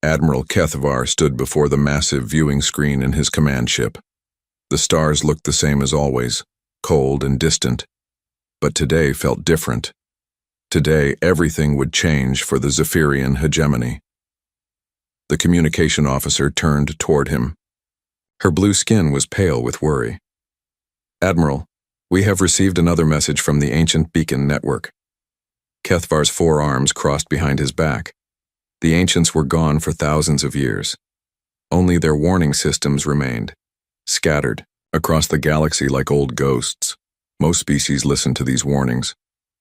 Admiral Kethavar stood before the massive viewing screen in his command ship. The stars looked the same as always, cold and distant, but today felt different. Today, everything would change for the Zephyrian hegemony. The communication officer turned toward him. Her blue skin was pale with worry. "Admiral, we have received another message from the ancient beacon network." Kethavar's forearms crossed behind his back. The ancients were gone for thousands of years. Only their warning systems remained, scattered across the galaxy like old ghosts. Most species listened to these warnings.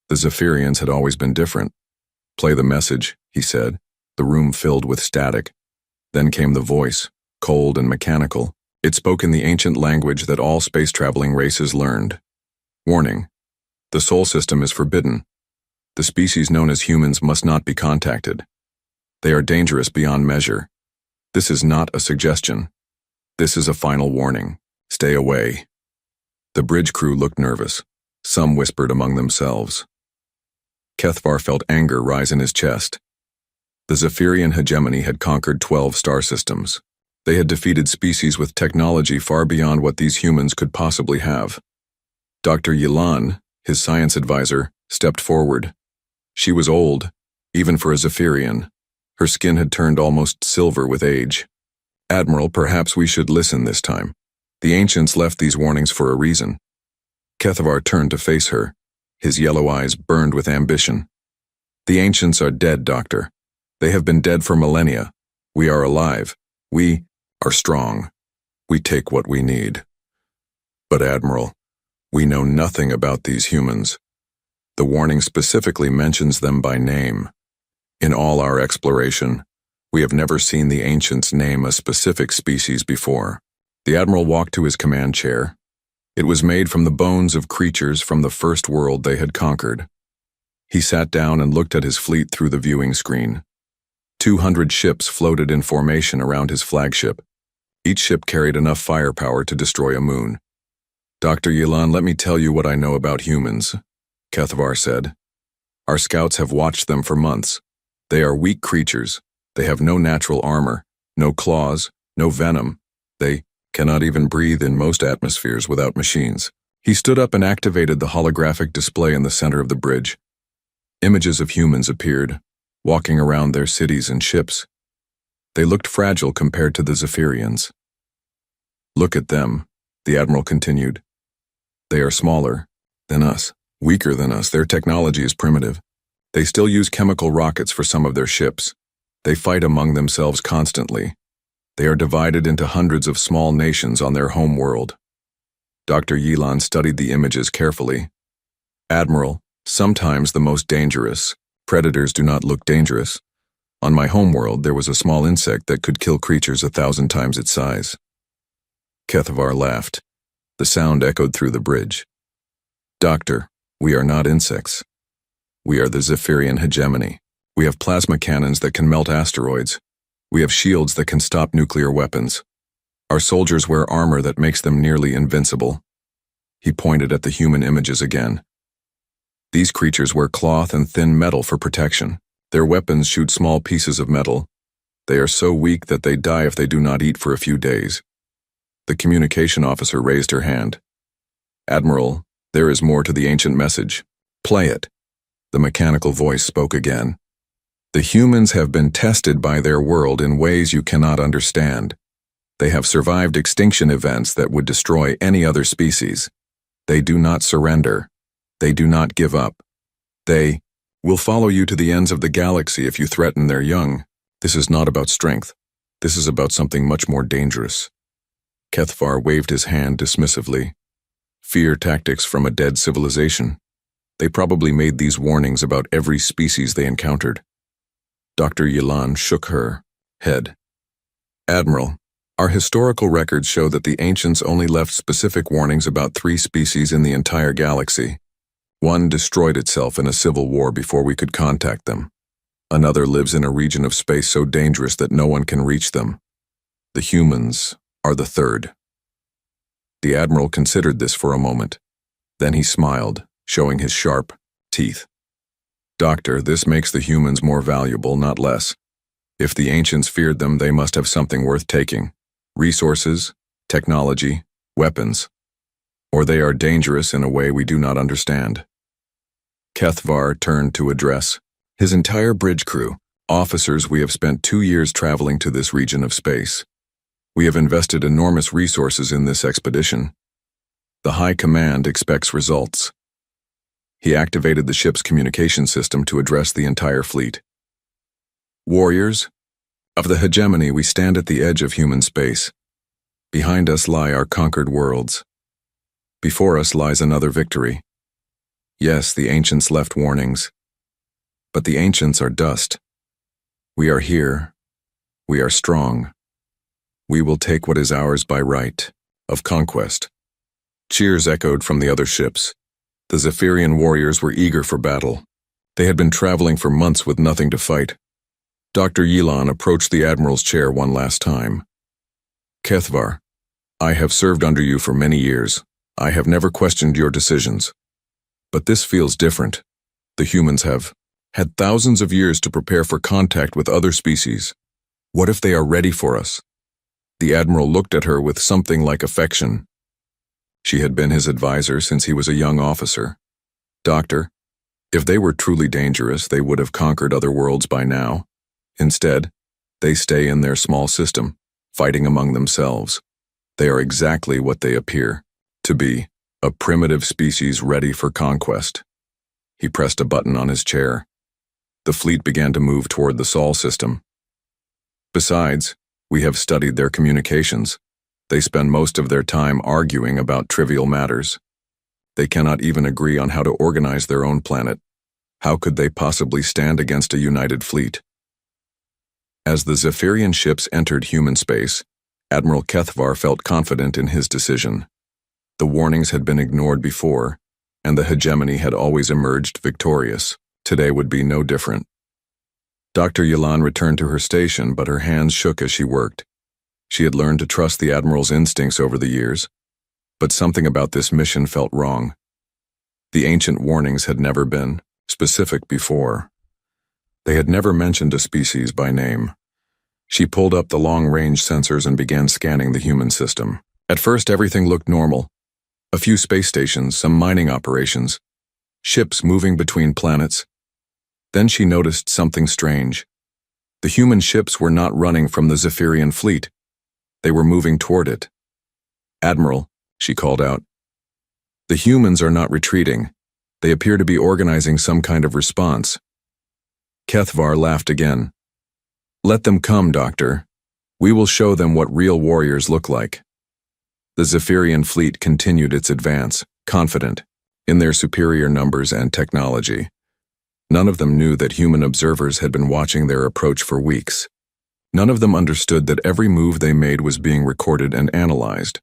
The Zephyrians had always been different. "Play the message," he said. The room filled with static. Then came the voice, cold and mechanical. It spoke in the ancient language that all space-traveling races learned. "Warning. The Sol system is forbidden. The species known as humans must not be contacted. They are dangerous beyond measure. This is not a suggestion. This is a final warning. Stay away." The bridge crew looked nervous. Some whispered among themselves. Kethavar felt anger rise in his chest. The Zephyrian hegemony had conquered 12 star systems. They had defeated species with technology far beyond what these humans could possibly have. Dr. Yelan, his science advisor, stepped forward. She was old, even for a Zephyrian. Her skin had turned almost silver with age. "Admiral, perhaps we should listen this time. The ancients left these warnings for a reason." Kethavar turned to face her. His yellow eyes burned with ambition. "The ancients are dead, Doctor. They have been dead for millennia. We are alive. We are strong. We take what we need. But Admiral, we know nothing about these humans. The warning specifically mentions them by name. In all our exploration, we have never seen the ancients name a specific species before." The Admiral walked to his command chair. It was made from the bones of creatures from the first world they had conquered. He sat down and looked at his fleet through the viewing screen. 200 ships floated in formation around his flagship. Each ship carried enough firepower to destroy a moon. "Dr. Yelan, let me tell you what I know about humans," Kethavar said. "Our scouts have watched them for months. They are weak creatures. They have no natural armor, no claws, no venom. They cannot even breathe in most atmospheres without machines." He stood up and activated the holographic display in the center of the bridge. Images of humans appeared, walking around their cities and ships. They looked fragile compared to the Zephyrians. "Look at them," the Admiral continued. "They are smaller than us, weaker than us. Their technology is primitive. They still use chemical rockets for some of their ships. They fight among themselves constantly. They are divided into hundreds of small nations on their home world." Dr. Yelan studied the images carefully. "Admiral, sometimes the most dangerous predators do not look dangerous. On my homeworld, there was a small insect that could kill creatures 1,000 times its size." Kethavar laughed. The sound echoed through the bridge. "Doctor, we are not insects. We are the Zephyrian hegemony. We have plasma cannons that can melt asteroids. We have shields that can stop nuclear weapons. Our soldiers wear armor that makes them nearly invincible." He pointed at the human images again. "These creatures wear cloth and thin metal for protection. Their weapons shoot small pieces of metal. They are so weak that they die if they do not eat for a few days." The communication officer raised her hand. "Admiral, there is more to the ancient message. Play it." The mechanical voice spoke again. "The humans have been tested by their world in ways you cannot understand. They have survived extinction events that would destroy any other species. They do not surrender. They do not give up. They will follow you to the ends of the galaxy if you threaten their young. This is not about strength. This is about something much more dangerous." Kethavar waved his hand dismissively. "Fear tactics from a dead civilization. They probably made these warnings about every species they encountered." Dr. Yelan shook her head. "Admiral, our historical records show that the ancients only left specific warnings about 3 species in the entire galaxy. One destroyed itself in a civil war before we could contact them. Another lives in a region of space so dangerous that no one can reach them. The humans are the third." The Admiral considered this for a moment. Then he smiled, showing his sharp teeth. "Doctor, this makes the humans more valuable, not less. If the ancients feared them, they must have something worth taking. Resources, technology, weapons. Or they are dangerous in a way we do not understand. Kethvar turned to address his entire bridge crew. Officers, we have spent 2 years traveling to this region of space. We have invested enormous resources in this expedition. The High Command expects results. He activated the ship's communication system to address the entire fleet. Warriors, of the hegemony, we stand at the edge of human space. Behind us lie our conquered worlds. Before us lies another victory. Yes, the ancients left warnings. But the ancients are dust. We are here. We are strong. We will take what is ours by right of conquest. Cheers echoed from the other ships. The Zephyrian warriors were eager for battle. They had been traveling for months with nothing to fight. Dr. Yelan approached the admiral's chair one last time. Kethvar, I have served under you for many years. I have never questioned your decisions. But this feels different. The humans have had thousands of years to prepare for contact with other species. What if they are ready for us? The admiral looked at her with something like affection. She had been his advisor since he was a young officer. Doctor, if they were truly dangerous, they would have conquered other worlds by now. Instead, they stay in their small system, fighting among themselves. They are exactly what they appear to be, a primitive species ready for conquest. He pressed a button on his chair. The fleet began to move toward the Sol system. Besides, we have studied their communications. They spend most of their time arguing about trivial matters. They cannot even agree on how to organize their own planet. How could they possibly stand against a united fleet? As the Zephyrian ships entered human space, Admiral Kethvar felt confident in his decision. The warnings had been ignored before, and the hegemony had always emerged victorious. Today would be no different. Dr. Yelan returned to her station, but her hands shook as she worked. She had learned to trust the Admiral's instincts over the years, but something about this mission felt wrong. The ancient warnings had never been specific before. They had never mentioned a species by name. She pulled up the long-range sensors and began scanning the human system. At first, everything looked normal. A few space stations, some mining operations, ships moving between planets. Then she noticed something strange. The human ships were not running from the Zephyrian fleet. They were moving toward it. Admiral, she called out. The humans are not retreating. They appear to be organizing some kind of response. Kethvar laughed again. Let them come, Doctor. We will show them what real warriors look like. The Zephyrian fleet continued its advance, confident in their superior numbers and technology. None of them knew that human observers had been watching their approach for weeks. None of them understood that every move they made was being recorded and analyzed.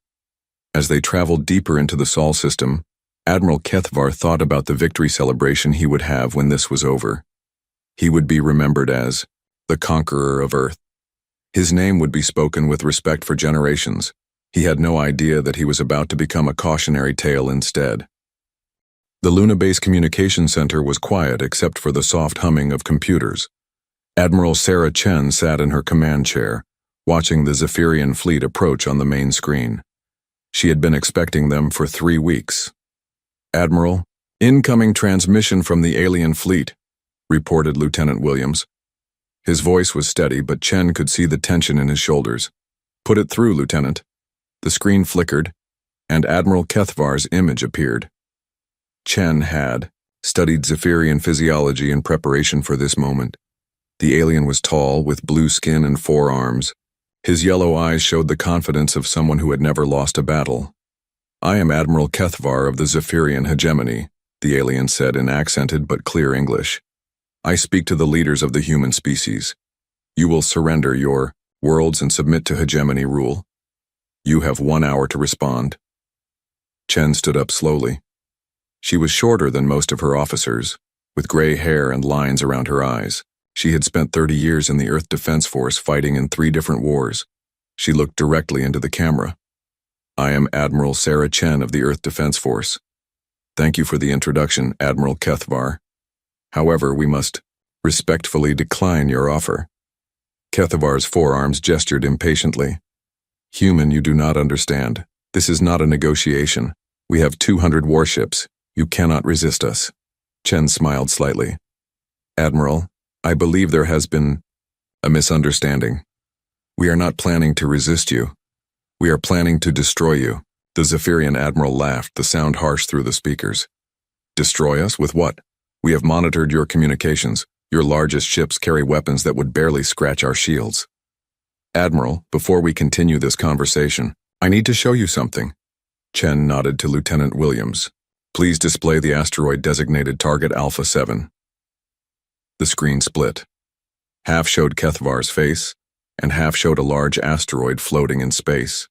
As they traveled deeper into the Sol system, Admiral Kethvar thought about the victory celebration he would have when this was over. He would be remembered as the conqueror of Earth. His name would be spoken with respect for generations. He had no idea that he was about to become a cautionary tale instead. The Luna Base Communication Center was quiet except for the soft humming of computers. Admiral Sarah Chen sat in her command chair, watching the Zephyrian fleet approach on the main screen. She had been expecting them for 3 weeks. Admiral, incoming transmission from the alien fleet, reported Lieutenant Williams. His voice was steady, but Chen could see the tension in his shoulders. Put it through, Lieutenant. The screen flickered, and Admiral Kethvar's image appeared. Chen had studied Zephyrian physiology in preparation for this moment. The alien was tall, with blue skin and 4 arms. His yellow eyes showed the confidence of someone who had never lost a battle. I am Admiral Kethvar of the Zephyrian hegemony, the alien said in accented but clear English. I speak to the leaders of the human species. You will surrender your worlds and submit to hegemony rule. You have 1 hour to respond. Chen stood up slowly. She was shorter than most of her officers, with gray hair and lines around her eyes. She had spent 30 years in the Earth Defense Force fighting in 3 different wars. She looked directly into the camera. I am Admiral Sarah Chen of the Earth Defense Force. Thank you for the introduction, Admiral Kethvar. However, we must respectfully decline your offer. Kethavar's forearms gestured impatiently. Human, you do not understand. This is not a negotiation. We have 200 warships. You cannot resist us. Chen smiled slightly. Admiral, I believe there has been a misunderstanding. We are not planning to resist you. We are planning to destroy you. The Zephyrian admiral laughed, the sound harsh through the speakers. Destroy us? With what? We have monitored your communications. Your largest ships carry weapons that would barely scratch our shields. Admiral, before we continue this conversation, I need to show you something. Chen nodded to Lieutenant Williams. Please display the asteroid designated Target Alpha 7. The screen split. Half showed Kethavar's face, and half showed a large asteroid floating in space.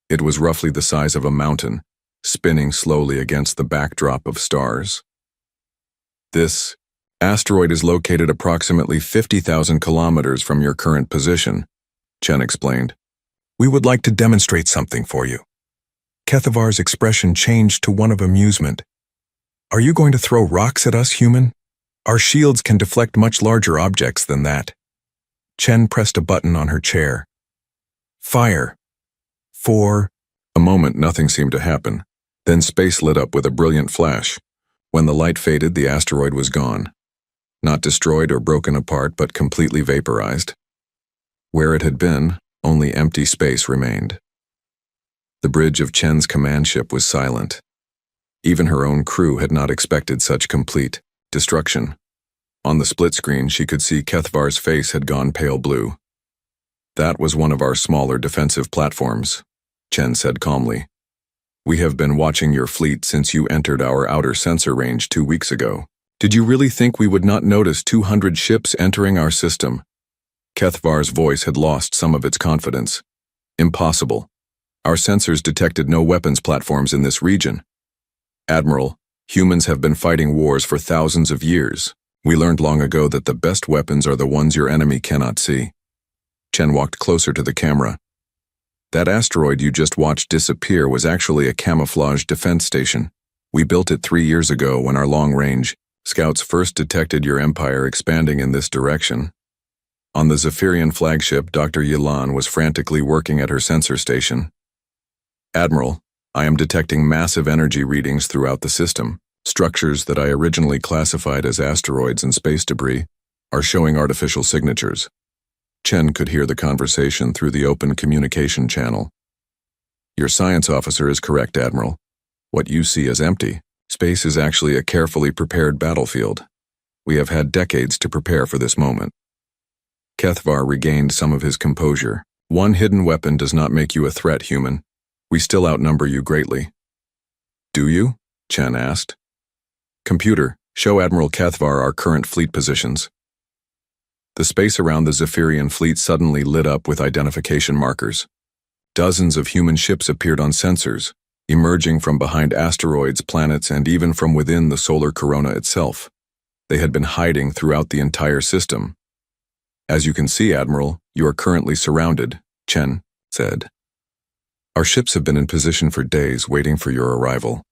It was roughly the size of a mountain, spinning slowly against the backdrop of stars. This asteroid is located approximately 50,000 kilometers from your current position, Chen explained. We would like to demonstrate something for you. Kethavar's expression changed to one of amusement. Are you going to throw rocks at us, human? Our shields can deflect much larger objects than that. Chen pressed a button on her chair. Fire. For a moment, nothing seemed to happen. Then space lit up with a brilliant flash. When the light faded, the asteroid was gone. Not destroyed or broken apart, but completely vaporized. Where it had been, only empty space remained. The bridge of Chen's command ship was silent. Even her own crew had not expected such complete destruction. On the split screen, she could see Kethavar's face had gone pale blue. That was one of our smaller defensive platforms, Chen said calmly. We have been watching your fleet since you entered our outer sensor range 2 weeks ago. Did you really think we would not notice 200 ships entering our system? Kethavar's voice had lost some of its confidence. Impossible. Our sensors detected no weapons platforms in this region. Admiral, humans have been fighting wars for thousands of years. We learned long ago that the best weapons are the ones your enemy cannot see. Chen walked closer to the camera. That asteroid you just watched disappear was actually a camouflage defense station. We built it 3 years ago when our long-range scouts first detected your empire expanding in this direction. On the Zephyrian flagship, Dr. Yilan was frantically working at her sensor station. Admiral, I am detecting massive energy readings throughout the system. Structures that I originally classified as asteroids and space debris are showing artificial signatures. Chen could hear the conversation through the open communication channel. Your science officer is correct, Admiral. What you see is empty. Space is actually a carefully prepared battlefield. We have had decades to prepare for this moment. Kethavar regained some of his composure. One hidden weapon does not make you a threat, human. We still outnumber you greatly. Do you? Chen asked. Computer, show Admiral Kethavar our current fleet positions. The space around the Zephyrian fleet suddenly lit up with identification markers. Dozens of human ships appeared on sensors, emerging from behind asteroids, planets, and even from within the solar corona itself. They had been hiding throughout the entire system. As you can see, Admiral, you are currently surrounded, Chen said. Our ships have been in position for days waiting for your arrival.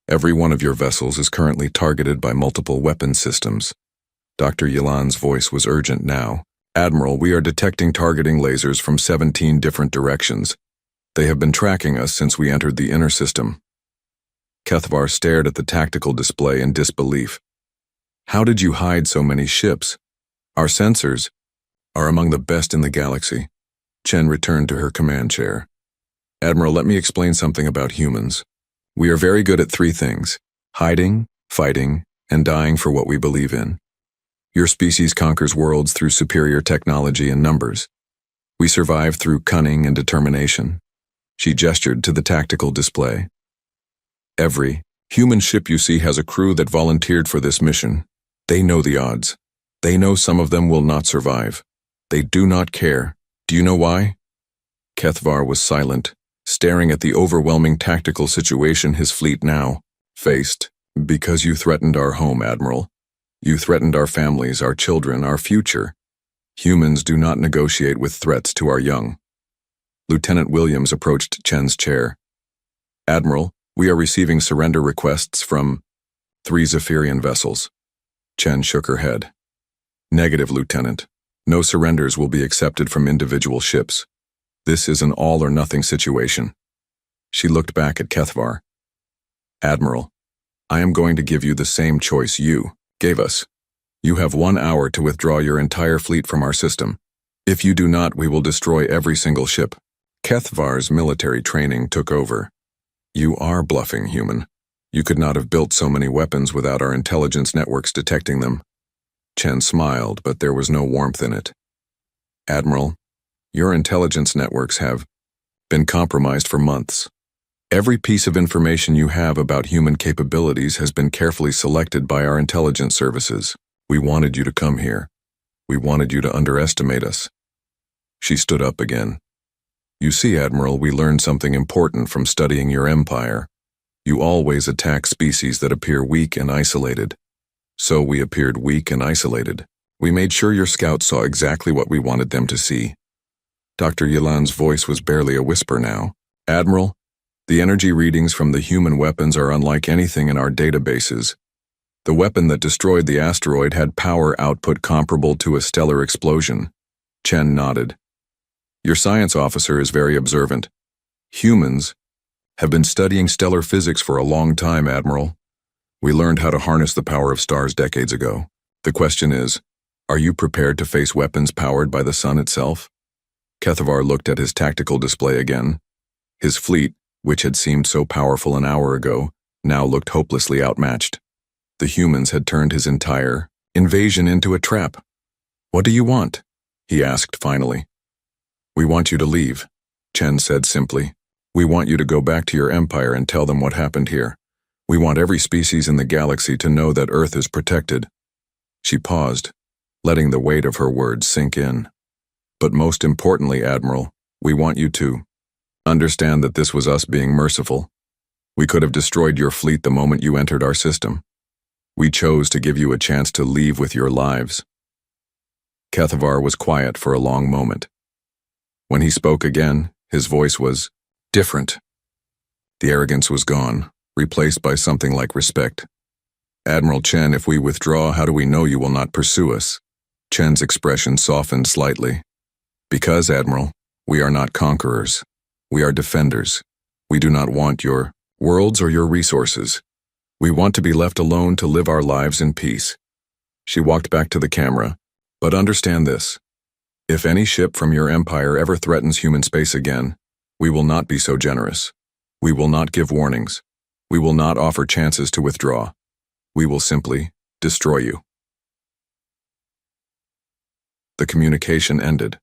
Every one of your vessels is currently targeted by multiple weapon systems. Dr. Yilan's voice was urgent now. Admiral, we are detecting targeting lasers from 17 different directions. They have been tracking us since we entered the inner system. Kethavar stared at the tactical display in disbelief. How did you hide so many ships? Our sensors are among the best in the galaxy. Chen returned to her command chair. Admiral, let me explain something about humans. We are very good at 3 things: hiding, fighting, and dying for what we believe in. Your species conquers worlds through superior technology and numbers. We survive through cunning and determination. She gestured to the tactical display. Every human ship you see has a crew that volunteered for this mission. They know the odds. They know some of them will not survive. They do not care. Do you know why? Kethavar was silent, staring at the overwhelming tactical situation his fleet now faced. Because you threatened our home, Admiral. You threatened our families, our children, our future. Humans do not negotiate with threats to our young. Lieutenant Williams approached Chen's chair. Admiral, we are receiving surrender requests from 3 Zephyrian vessels. Chen shook her head. Negative, Lieutenant. No surrenders will be accepted from individual ships. This is an all-or-nothing situation. She looked back at Kethvar. Admiral, I am going to give you the same choice you gave us. You have 1 hour to withdraw your entire fleet from our system. If you do not, we will destroy every single ship. Kethvar's military training took over. You are bluffing, human. You could not have built so many weapons without our intelligence networks detecting them. Chen smiled, but there was no warmth in it. Admiral, your intelligence networks have been compromised for months. Every piece of information you have about human capabilities has been carefully selected by our intelligence services. We wanted you to come here. We wanted you to underestimate us. She stood up again. You see, Admiral, we learned something important from studying your empire. You always attack species that appear weak and isolated. So we appeared weak and isolated. We made sure your scouts saw exactly what we wanted them to see. Dr. Yilan's voice was barely a whisper now. Admiral, the energy readings from the human weapons are unlike anything in our databases. The weapon that destroyed the asteroid had power output comparable to a stellar explosion. Chen nodded. Your science officer is very observant. Humans have been studying stellar physics for a long time, Admiral. We learned how to harness the power of stars decades ago. The question is, are you prepared to face weapons powered by the sun itself? Kethvar looked at his tactical display again. His fleet, which had seemed so powerful an hour ago, now looked hopelessly outmatched. The humans had turned his entire invasion into a trap. What do you want? He asked finally. We want you to leave, Chen said simply. We want you to go back to your empire and tell them what happened here. We want every species in the galaxy to know that Earth is protected. She paused, letting the weight of her words sink in. But most importantly, Admiral, we want you to understand that this was us being merciful. We could have destroyed your fleet the moment you entered our system. We chose to give you a chance to leave with your lives. Kethvar was quiet for a long moment. When he spoke again, his voice was different. The arrogance was gone, replaced by something like respect. Admiral Chen, if we withdraw, how do we know you will not pursue us? Chen's expression softened slightly. Because, Admiral, we are not conquerors. We are defenders. We do not want your worlds or your resources. We want to be left alone to live our lives in peace. She walked back to the camera. But understand this. If any ship from your empire ever threatens human space again, we will not be so generous. We will not give warnings. We will not offer chances to withdraw. We will simply destroy you. The communication ended.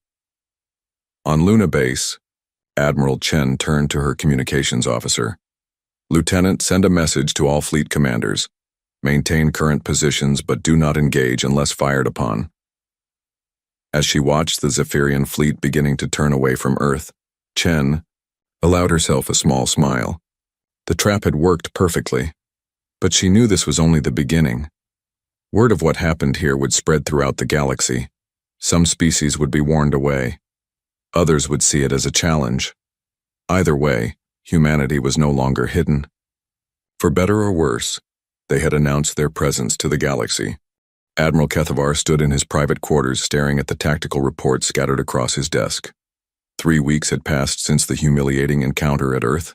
On Luna Base, Admiral Chen turned to her communications officer. Lieutenant, send a message to all fleet commanders. Maintain current positions but do not engage unless fired upon. As she watched the Zephyrian fleet beginning to turn away from Earth, Chen allowed herself a small smile. The trap had worked perfectly, but she knew this was only the beginning. Word of what happened here would spread throughout the galaxy. Some species would be warned away. Others would see it as a challenge. Either way, humanity was no longer hidden. For better or worse, they had announced their presence to the galaxy. Admiral Kethvar stood in his private quarters staring at the tactical reports scattered across his desk. 3 weeks had passed since the humiliating encounter at Earth.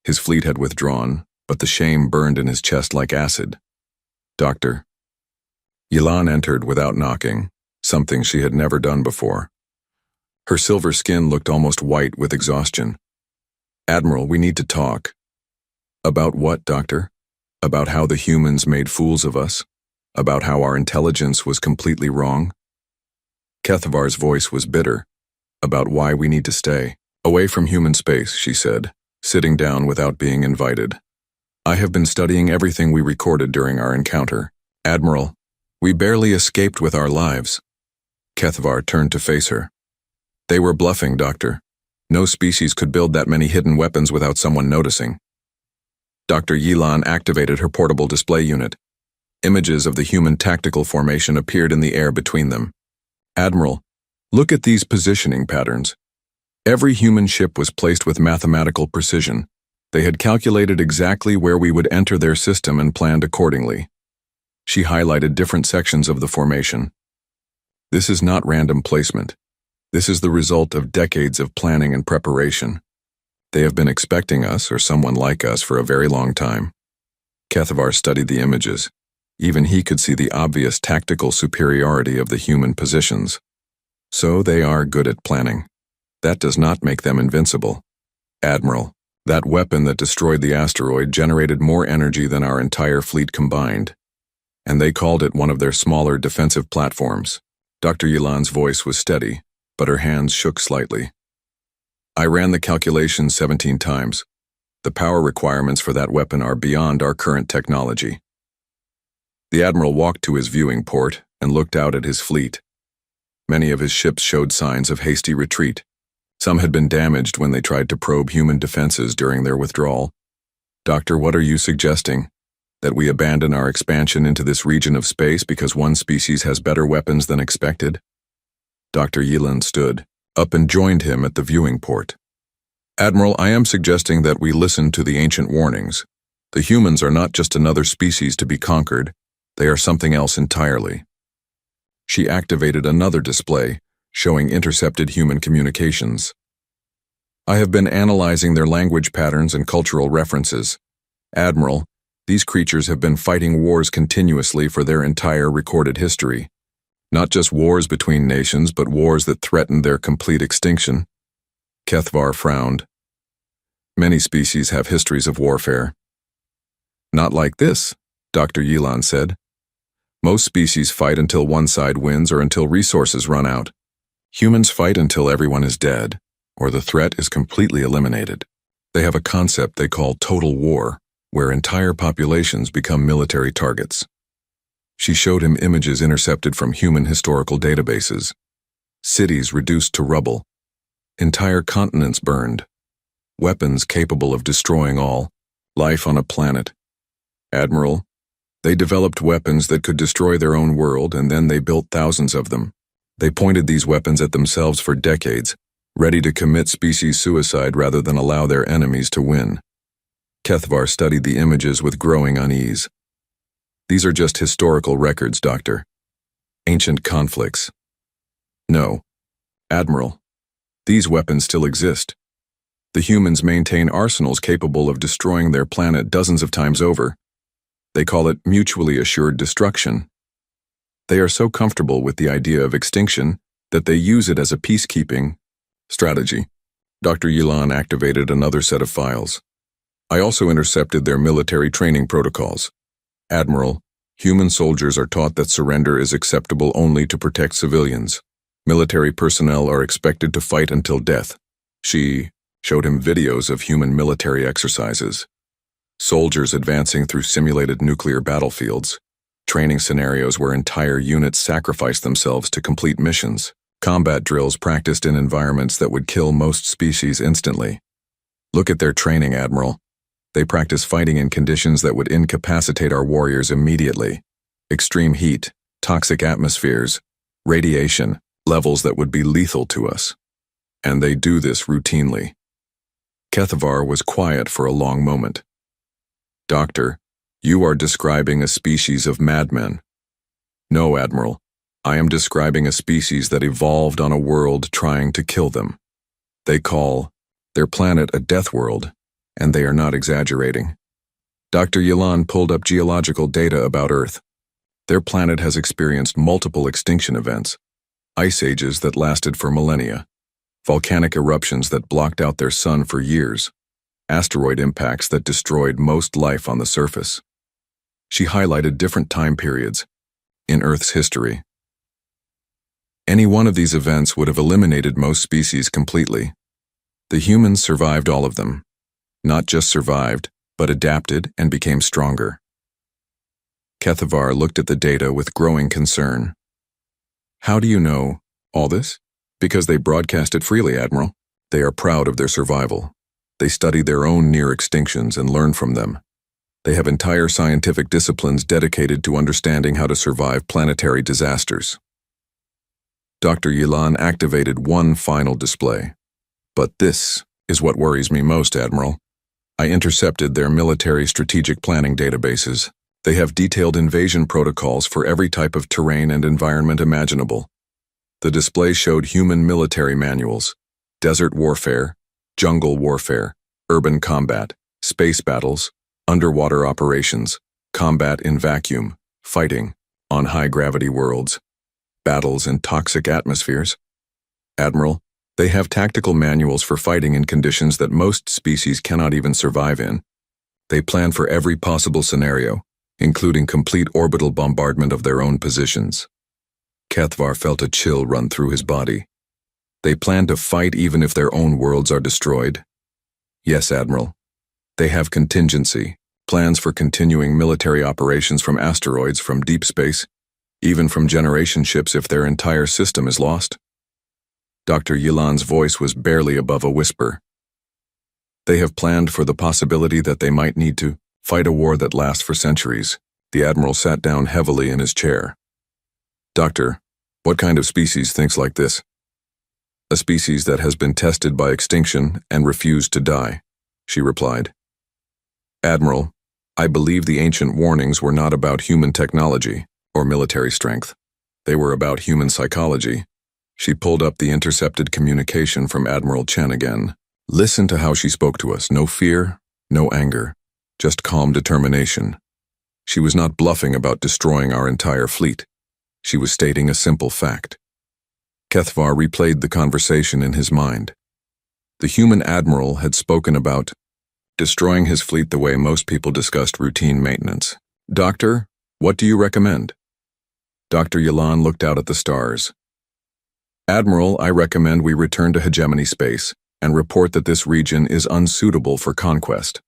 His fleet had withdrawn, but the shame burned in his chest like acid. Doctor. Yilan entered without knocking, something she had never done before. Her silver skin looked almost white with exhaustion. Admiral, we need to talk. About what, Doctor? About how the humans made fools of us? About how our intelligence was completely wrong? Kethvar's voice was bitter. About why we need to stay away from human space, she said, sitting down without being invited. I have been studying everything we recorded during our encounter. Admiral, we barely escaped with our lives. Kethvar turned to face her. They were bluffing, Doctor. No species could build that many hidden weapons without someone noticing. Dr. Yilan activated her portable display unit. Images of the human tactical formation appeared in the air between them. Admiral, look at these positioning patterns. Every human ship was placed with mathematical precision. They had calculated exactly where we would enter their system and planned accordingly. She highlighted different sections of the formation. This is not random placement. This is the result of decades of planning and preparation. They have been expecting us, or someone like us, for a very long time. Kethavar studied the images. Even he could see the obvious tactical superiority of the human positions. So they are good at planning. That does not make them invincible. Admiral, that weapon that destroyed the asteroid generated more energy than our entire fleet combined. And they called it one of their smaller defensive platforms. Dr. Yilan's voice was steady, but her hands shook slightly. I ran the calculations 17 times. The power requirements for that weapon are beyond our current technology. The Admiral walked to his viewing port and looked out at his fleet. Many of his ships showed signs of hasty retreat. Some had been damaged when they tried to probe human defenses during their withdrawal. Doctor, what are you suggesting? That we abandon our expansion into this region of space because one species has better weapons than expected? Dr. Yilan stood up and joined him at the viewing port. Admiral, I am suggesting that we listen to the ancient warnings. The humans are not just another species to be conquered. They are something else entirely. She activated another display, showing intercepted human communications. I have been analyzing their language patterns and cultural references. Admiral, these creatures have been fighting wars continuously for their entire recorded history. Not just wars between nations, but wars that threatened their complete extinction. Kethavar frowned. Many species have histories of warfare. Not like this, Dr. Yilan said. Most species fight until one side wins or until resources run out. Humans fight until everyone is dead, or the threat is completely eliminated. They have a concept they call total war, where entire populations become military targets. She showed him images intercepted from human historical databases. Cities reduced to rubble. Entire continents burned. Weapons capable of destroying all. Life on a planet. Admiral, they developed weapons that could destroy their own world, and then they built thousands of them. They pointed these weapons at themselves for decades, ready to commit species suicide rather than allow their enemies to win. Kethavar studied the images with growing unease. These are just historical records, Doctor. Ancient conflicts. No. Admiral, these weapons still exist. The humans maintain arsenals capable of destroying their planet dozens of times over. They call it mutually assured destruction. They are so comfortable with the idea of extinction that they use it as a peacekeeping strategy. Dr. Yilan activated another set of files. I also intercepted their military training protocols. Admiral, human soldiers are taught that surrender is acceptable only to protect civilians. Military personnel are expected to fight until death. She showed him videos of human military exercises. Soldiers advancing through simulated nuclear battlefields. Training scenarios where entire units sacrifice themselves to complete missions. Combat drills practiced in environments that would kill most species instantly. Look at their training, Admiral. They practice fighting in conditions that would incapacitate our warriors immediately. Extreme heat, toxic atmospheres, radiation, levels that would be lethal to us. And they do this routinely. Kethavar was quiet for a long moment. Doctor, you are describing a species of madmen. No, Admiral. I am describing a species that evolved on a world trying to kill them. They call their planet a death world, and they are not exaggerating. Dr. Yilan pulled up geological data about Earth. Their planet has experienced multiple extinction events, ice ages that lasted for millennia, volcanic eruptions that blocked out their sun for years, asteroid impacts that destroyed most life on the surface. She highlighted different time periods in Earth's history. Any one of these events would have eliminated most species completely. The humans survived all of them. Not just survived, but adapted and became stronger. Kethavar looked at the data with growing concern. How do you know all this? Because they broadcast it freely, Admiral. They are proud of their survival. They study their own near extinctions and learn from them. They have entire scientific disciplines dedicated to understanding how to survive planetary disasters. Dr. Yilan activated one final display. But this is what worries me most, Admiral. I intercepted their military strategic planning databases. They have detailed invasion protocols for every type of terrain and environment imaginable. The display showed human military manuals: desert warfare, jungle warfare, urban combat, space battles, underwater operations, combat in vacuum, fighting on high-gravity worlds, battles in toxic atmospheres. Admiral, they have tactical manuals for fighting in conditions that most species cannot even survive in. They plan for every possible scenario, including complete orbital bombardment of their own positions. Kethvar felt a chill run through his body. They plan to fight even if their own worlds are destroyed? Yes, Admiral. They have contingency, plans for continuing military operations from asteroids, from deep space, even from generation ships if their entire system is lost. Dr. Yilan's voice was barely above a whisper. They have planned for the possibility that they might need to fight a war that lasts for centuries. The Admiral sat down heavily in his chair. Doctor, what kind of species thinks like this? A species that has been tested by extinction and refused to die, she replied. Admiral, I believe the ancient warnings were not about human technology or military strength. They were about human psychology. She pulled up the intercepted communication from Admiral Chen again. Listen to how she spoke to us. No fear, no anger, just calm determination. She was not bluffing about destroying our entire fleet. She was stating a simple fact. Kethvar replayed the conversation in his mind. The human admiral had spoken about destroying his fleet the way most people discussed routine maintenance. Doctor, what do you recommend? Dr. Yilan looked out at the stars. Admiral, I recommend we return to hegemony space and report that this region is unsuitable for conquest.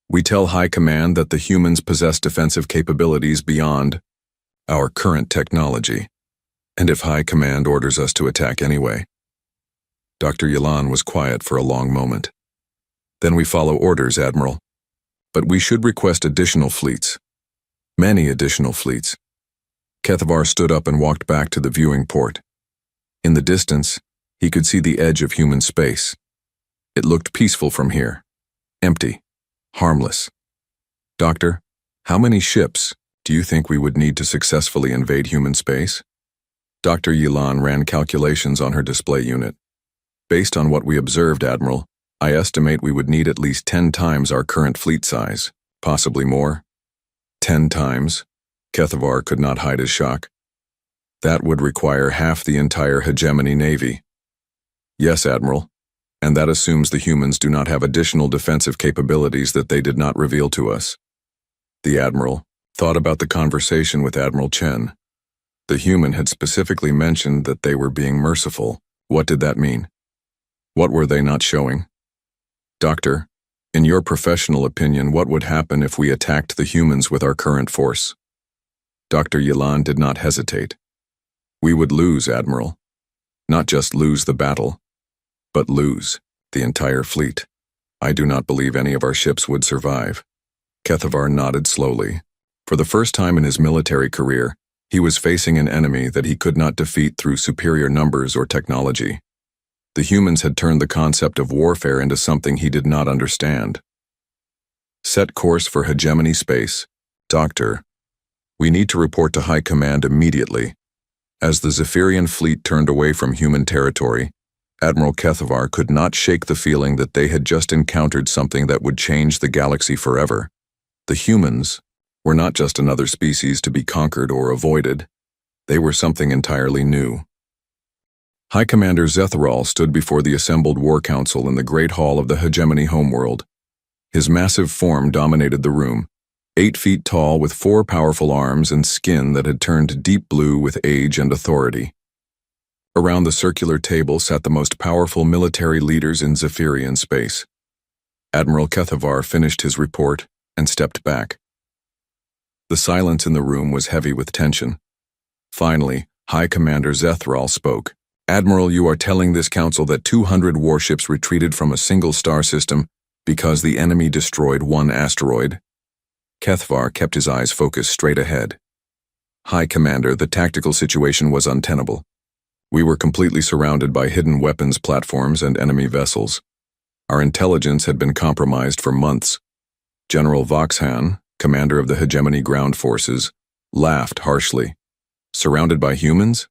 We tell High Command that the humans possess defensive capabilities beyond our current technology, and if High Command orders us to attack anyway. Dr. Yilan was quiet for a long moment. Then we follow orders, Admiral. But we should request additional fleets. Many additional fleets. Kethvar stood up and walked back to the viewing port. In the distance, he could see the edge of human space. It looked peaceful from here. Empty. Harmless. Doctor, how many ships do you think we would need to successfully invade human space? Dr. Yilan ran calculations on her display unit. Based on what we observed, Admiral, I estimate we would need at least 10 times our current fleet size, possibly more. 10 times? Kethvar could not hide his shock. That would require half the entire hegemony navy. Yes, Admiral, and that assumes the humans do not have additional defensive capabilities that they did not reveal to us. The Admiral thought about the conversation with Admiral Chen. The human had specifically mentioned that they were being merciful. What did that mean? What were they not showing? Doctor, in your professional opinion, what would happen if we attacked the humans with our current force? Dr. Yilan did not hesitate. We would lose, Admiral. Not just lose the battle, but lose the entire fleet. I do not believe any of our ships would survive. Kethvar nodded slowly. For the first time in his military career, he was facing an enemy that he could not defeat through superior numbers or technology. The humans had turned the concept of warfare into something he did not understand. Set course for hegemony space. Doctor, we need to report to High Command immediately. As the Zephyrian fleet turned away from human territory, Admiral Kethvar could not shake the feeling that they had just encountered something that would change the galaxy forever. The humans were not just another species to be conquered or avoided. They were something entirely new. High Commander Zetharal stood before the assembled War Council in the Great Hall of the Hegemony homeworld. His massive form dominated the room, 8 feet tall with 4 powerful arms and skin that had turned deep blue with age and authority. Around the circular table sat the most powerful military leaders in Zephyrian space. Admiral Kethvar finished his report and stepped back. The silence in the room was heavy with tension. Finally, High Commander Zetharal spoke. Admiral, you are telling this council that 200 warships retreated from a single star system because the enemy destroyed 1 asteroid? Kethvar kept his eyes focused straight ahead. High Commander, the tactical situation was untenable. We were completely surrounded by hidden weapons platforms and enemy vessels. Our intelligence had been compromised for months. General Voxhan, commander of the Hegemony ground forces, laughed harshly. Surrounded by humans?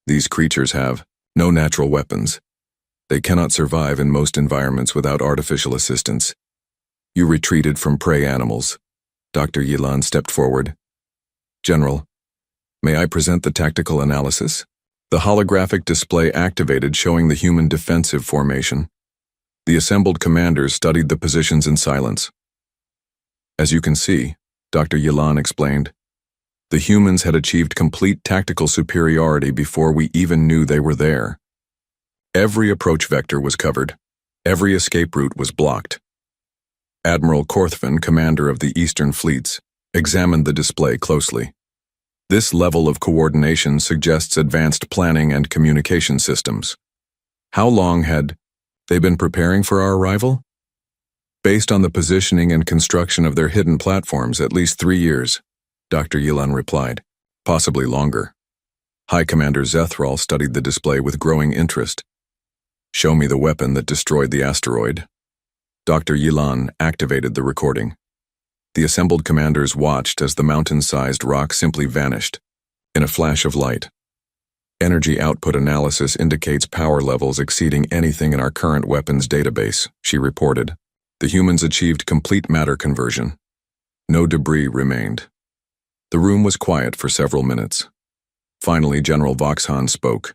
These creatures have no natural weapons. They cannot survive in most environments without artificial assistance. You retreated from prey animals. Dr. Yilan stepped forward. General, may I present the tactical analysis? The holographic display activated, showing the human defensive formation. The assembled commanders studied the positions in silence. As you can see, Dr. Yilan explained, the humans had achieved complete tactical superiority before we even knew they were there. Every approach vector was covered. Every escape route was blocked. Admiral Korthvan, commander of the Eastern Fleets, examined the display closely. This level of coordination suggests advanced planning and communication systems. How long had they been preparing for our arrival? Based on the positioning and construction of their hidden platforms, at least 3 years, Dr. Yilan replied, possibly longer. High Commander Zethral studied the display with growing interest. Show me the weapon that destroyed the asteroid. Dr. Yilan activated the recording. The assembled commanders watched as the mountain-sized rock simply vanished, in a flash of light. Energy output analysis indicates power levels exceeding anything in our current weapons database, she reported. The humans achieved complete matter conversion. No debris remained. The room was quiet for several minutes. Finally, General Voxhan spoke.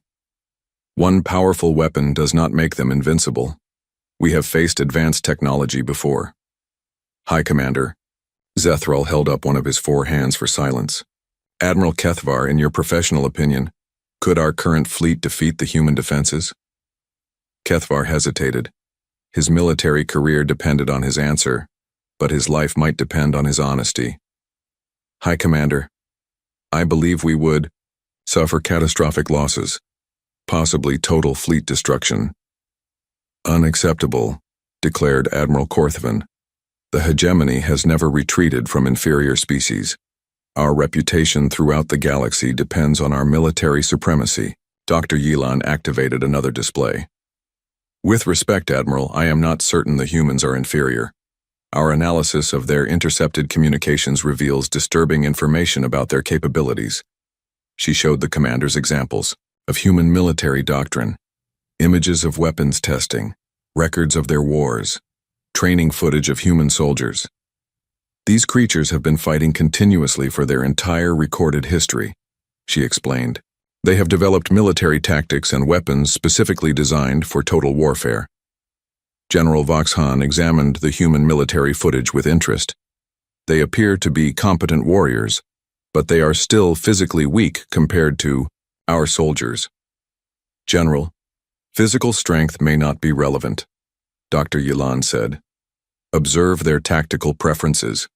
One powerful weapon does not make them invincible. We have faced advanced technology before. High Commander, Zethral held up one of his 4 hands for silence. Admiral Kethvar, in your professional opinion, could our current fleet defeat the human defenses? Kethvar hesitated. His military career depended on his answer, but his life might depend on his honesty. High Commander, I believe we would suffer catastrophic losses, possibly total fleet destruction. Unacceptable, declared Admiral Korthvan. The hegemony has never retreated from inferior species. Our reputation throughout the galaxy depends on our military supremacy. Dr. Yilan activated another display. With respect, Admiral, I am not certain the humans are inferior. Our analysis of their intercepted communications reveals disturbing information about their capabilities. She showed the commanders examples of human military doctrine, images of weapons testing, records of their wars, training footage of human soldiers. These creatures have been fighting continuously for their entire recorded history, she explained. They have developed military tactics and weapons specifically designed for total warfare. General Voxhan examined the human military footage with interest. They appear to be competent warriors, but they are still physically weak compared to our soldiers. General, physical strength may not be relevant, Dr. Yilan said. Observe their tactical preferences.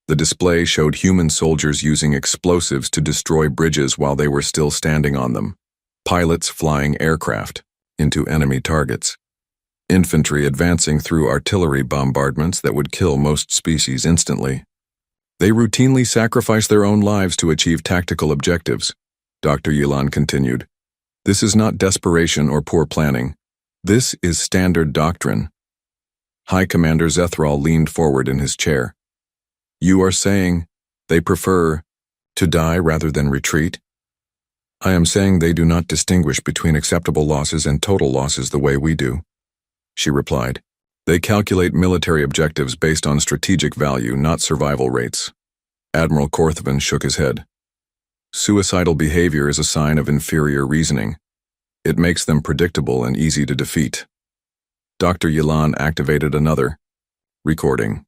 The display showed human soldiers using explosives to destroy bridges while they were still standing on them, pilots flying aircraft into enemy targets, infantry advancing through artillery bombardments that would kill most species instantly. They routinely sacrifice their own lives to achieve tactical objectives, Dr. Yilan continued. This is not desperation or poor planning. This is standard doctrine. High Commander Zethral leaned forward in his chair. You are saying they prefer to die rather than retreat? I am saying they do not distinguish between acceptable losses and total losses the way we do, she replied. They calculate military objectives based on strategic value, not survival rates. Admiral Korthvan shook his head. Suicidal behavior is a sign of inferior reasoning. It makes them predictable and easy to defeat. Dr. Yilan activated another recording.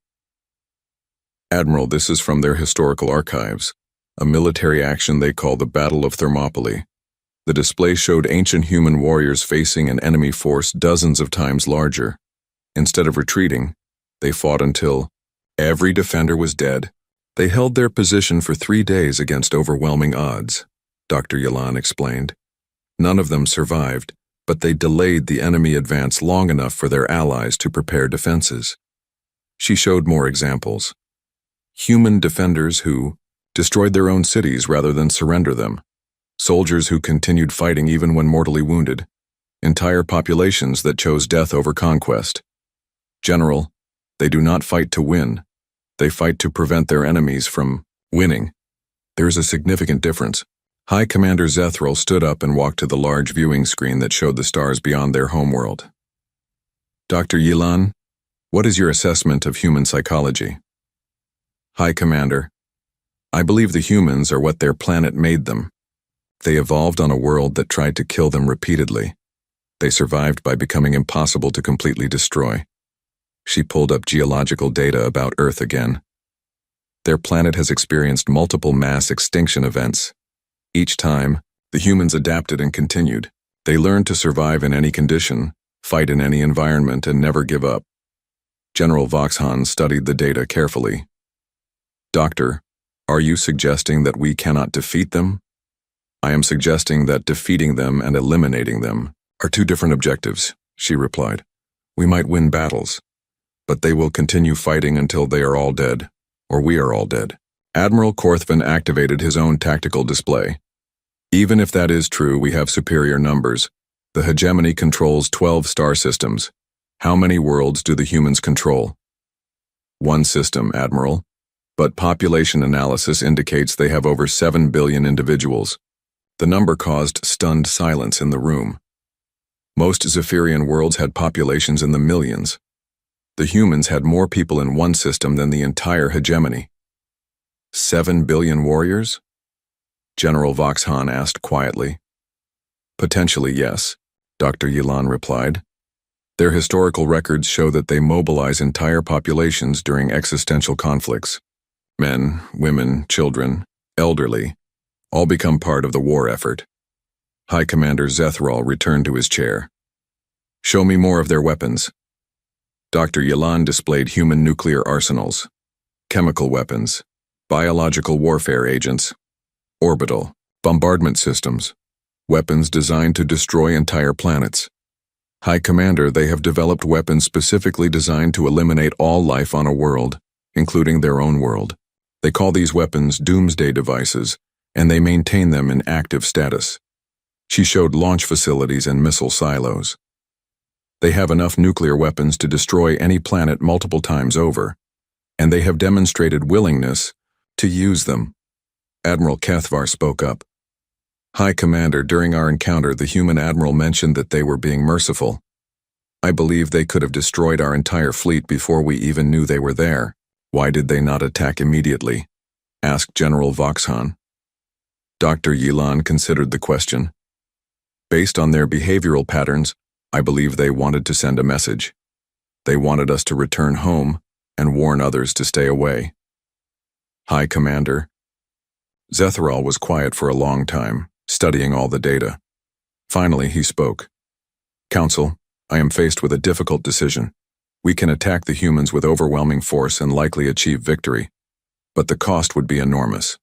Admiral, this is from their historical archives, a military action they call the Battle of Thermopylae. The display showed ancient human warriors facing an enemy force dozens of times larger. Instead of retreating, they fought until every defender was dead. They held their position for 3 days against overwhelming odds, Dr. Yilan explained. None of them survived, but they delayed the enemy advance long enough for their allies to prepare defenses. She showed more examples. Human defenders who destroyed their own cities rather than surrender them. Soldiers who continued fighting even when mortally wounded. Entire populations that chose death over conquest. General, they do not fight to win. They fight to prevent their enemies from winning. There is a significant difference. High Commander Zethral stood up and walked to the large viewing screen that showed the stars beyond their homeworld. Dr. Yilan, what is your assessment of human psychology? High Commander, I believe the humans are what their planet made them. They evolved on a world that tried to kill them repeatedly. They survived by becoming impossible to completely destroy. She pulled up geological data about Earth again. Their planet has experienced multiple mass extinction events. Each time, the humans adapted and continued. They learned to survive in any condition, fight in any environment, and never give up. General Voxhan studied the data carefully. Doctor, are you suggesting that we cannot defeat them? I am suggesting that defeating them and eliminating them are two different objectives, she replied. We might win battles, but they will continue fighting until they are all dead, or we are all dead. Admiral Korthvan activated his own tactical display. Even if that is true, we have superior numbers. The hegemony controls 12 star systems. How many worlds do the humans control? One system, Admiral, but population analysis indicates they have over 7 billion individuals. The number caused stunned silence in the room. Most Zephyrian worlds had populations in the millions. The humans had more people in one system than the entire hegemony. 7 billion warriors? General Voxhan asked quietly. Potentially, yes, Dr. Yilan replied. Their historical records show that they mobilize entire populations during existential conflicts. Men, women, children, elderly, all become part of the war effort. High Commander Zethral returned to his chair. Show me more of their weapons. Dr. Yilan displayed human nuclear arsenals, chemical weapons, biological warfare agents, orbital, bombardment systems, weapons designed to destroy entire planets. High Commander, they have developed weapons specifically designed to eliminate all life on a world, including their own world. They call these weapons doomsday devices, and they maintain them in active status. She showed launch facilities and missile silos. They have enough nuclear weapons to destroy any planet multiple times over, and they have demonstrated willingness to use them. Admiral Kethvar spoke up. High Commander, during our encounter, the human admiral mentioned that they were being merciful. I believe they could have destroyed our entire fleet before we even knew they were there. Why did they not attack immediately? Asked General Voxhan. Dr. Yilan considered the question. Based on their behavioral patterns, I believe they wanted to send a message. They wanted us to return home and warn others to stay away. High Commander. Zethral was quiet for a long time, studying all the data. Finally, he spoke. Council, I am faced with a difficult decision. We can attack the humans with overwhelming force and likely achieve victory, but the cost would be enormous.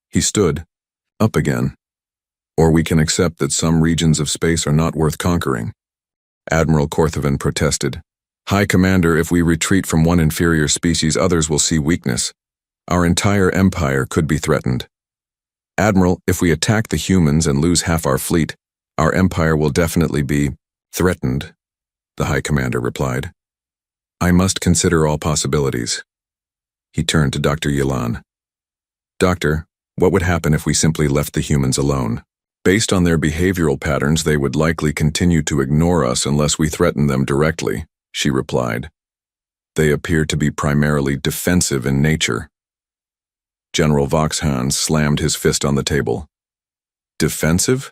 He stood up again. Or we can accept that some regions of space are not worth conquering. Admiral Korthvan protested. High Commander, if we retreat from one inferior species, others will see weakness. Our entire empire could be threatened. Admiral, if we attack the humans and lose half our fleet, our empire will definitely be threatened, the High Commander replied. I must consider all possibilities. He turned to Dr. Yilan. Doctor, what would happen if we simply left the humans alone? Based on their behavioral patterns, they would likely continue to ignore us unless we threaten them directly, she replied. They appear to be primarily defensive in nature. General Voxhan slammed his fist on the table. Defensive?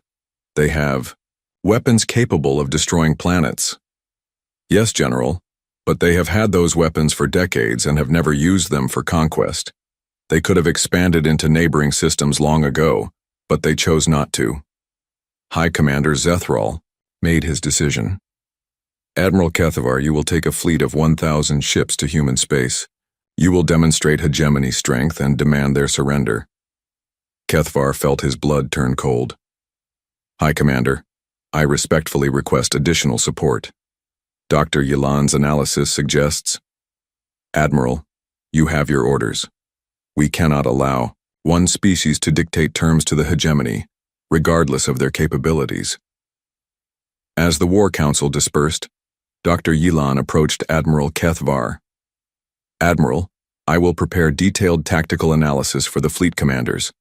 They have weapons capable of destroying planets. Yes, General, but they have had those weapons for decades and have never used them for conquest. They could have expanded into neighboring systems long ago, but they chose not to. High Commander Zethral made his decision. Admiral Kethvar, you will take a fleet of 1,000 ships to human space. You will demonstrate hegemony strength and demand their surrender. Kethvar felt his blood turn cold. High Commander, I respectfully request additional support. Dr. Yilan's analysis suggests, Admiral, you have your orders. We cannot allow one species to dictate terms to the hegemony, regardless of their capabilities. As the War Council dispersed, Dr. Yilan approached Admiral Kethvar. Admiral, I will prepare detailed tactical analysis for the fleet commanders.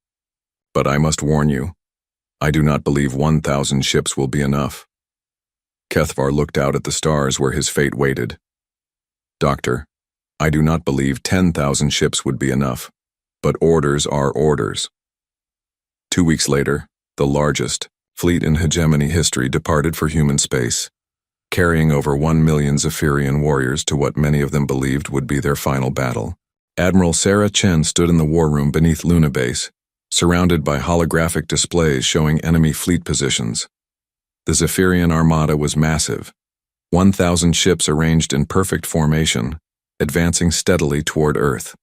But I must warn you, I do not believe 1,000 ships will be enough. Kethvar looked out at the stars where his fate waited. Doctor, I do not believe 10,000 ships would be enough, but orders are orders. 2 weeks later, the largest fleet in hegemony history departed for human space, carrying over 1 million Zephyrian warriors to what many of them believed would be their final battle. Admiral Sarah Chen stood in the war room beneath Luna Base, surrounded by holographic displays showing enemy fleet positions. The Zephyrian armada was massive, 1,000 ships arranged in perfect formation, advancing steadily toward Earth.